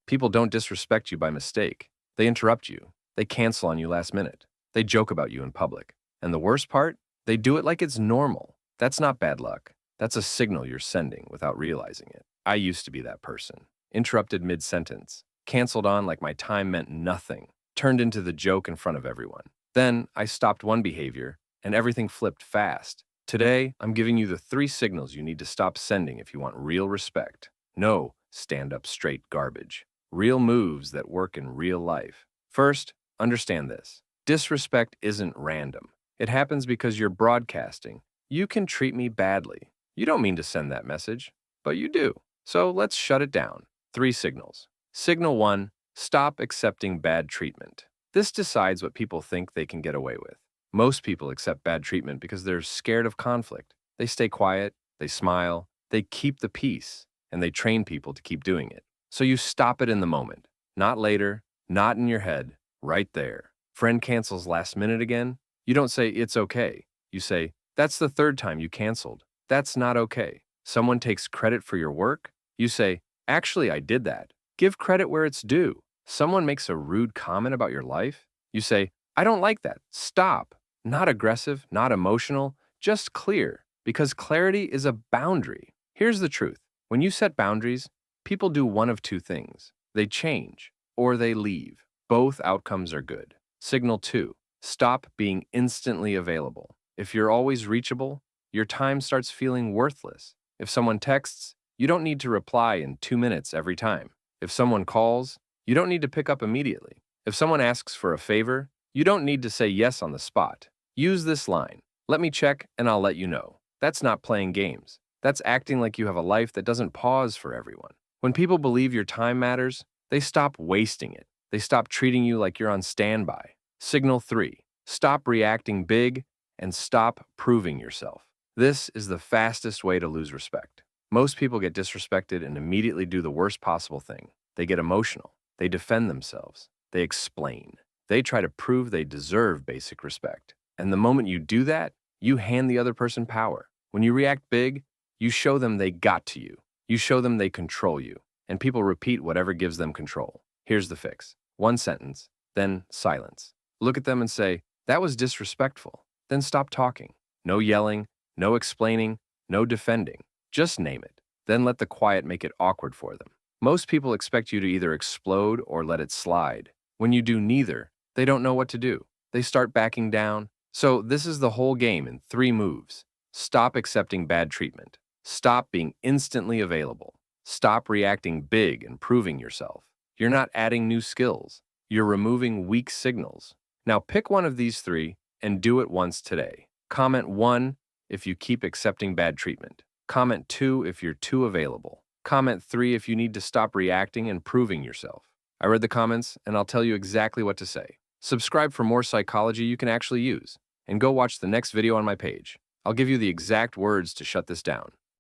People don't disrespect you by mistake. They interrupt you. They cancel on you last minute. They joke about you in public. And the worst part? They do it like it's normal. That's not bad luck. That's a signal you're sending without realizing it. I used to be that person. Interrupted mid-sentence. Canceled on like my time meant nothing. Turned into the joke in front of everyone. Then I stopped one behavior, and everything flipped fast. Today, I'm giving you the 3 signals you need to stop sending if you want real respect. No stand-up straight garbage. Real moves that work in real life. First, understand this. Disrespect isn't random. It happens because you're broadcasting. You can treat me badly. You don't mean to send that message, but you do. So let's shut it down. 3 signals. Signal 1, stop accepting bad treatment. This decides what people think they can get away with. Most people accept bad treatment because they're scared of conflict. They stay quiet, they smile, they keep the peace, and they train people to keep doing it. So you stop it in the moment. Not later, not in your head, right there. Friend cancels last minute again. You don't say, it's okay. You say, that's the 3rd time you canceled. That's not okay. Someone takes credit for your work. You say, actually, I did that. Give credit where it's due. Someone makes a rude comment about your life. You say, I don't like that. Stop. Not aggressive, not emotional, just clear. Because clarity is a boundary. Here's the truth. When you set boundaries, people do one of 2 things. They change or they leave. Both outcomes are good. Signal 2, stop being instantly available. If you're always reachable, your time starts feeling worthless. If someone texts, you don't need to reply in 2 minutes every time. If someone calls, you don't need to pick up immediately. If someone asks for a favor, you don't need to say yes on the spot. Use this line. Let me check and I'll let you know. That's not playing games. That's acting like you have a life that doesn't pause for everyone. When people believe your time matters, they stop wasting it. They stop treating you like you're on standby. Signal 3, stop reacting big and stop proving yourself. This is the fastest way to lose respect. Most people get disrespected and immediately do the worst possible thing. They get emotional. They defend themselves. They explain. They try to prove they deserve basic respect. And the moment you do that, you hand the other person power. When you react big, you show them they got to you. You show them they control you. And people repeat whatever gives them control. Here's the fix. 1 sentence, then silence. Look at them and say, that was disrespectful. Then stop talking. No yelling, no explaining, no defending. Just name it. Then let the quiet make it awkward for them. Most people expect you to either explode or let it slide. When you do neither, they don't know what to do. They start backing down. So this is the whole game in 3 moves. Stop accepting bad treatment. Stop being instantly available. Stop reacting big and proving yourself. You're not adding new skills. You're removing weak signals. Now pick one of these 3 and do it once today. Comment 1 if you keep accepting bad treatment. Comment 2 if you're too available. Comment 3 if you need to stop reacting and proving yourself. I read the comments and I'll tell you exactly what to say. Subscribe for more psychology you can actually use. And go watch the next video on my page. I'll give you the exact words to shut this down.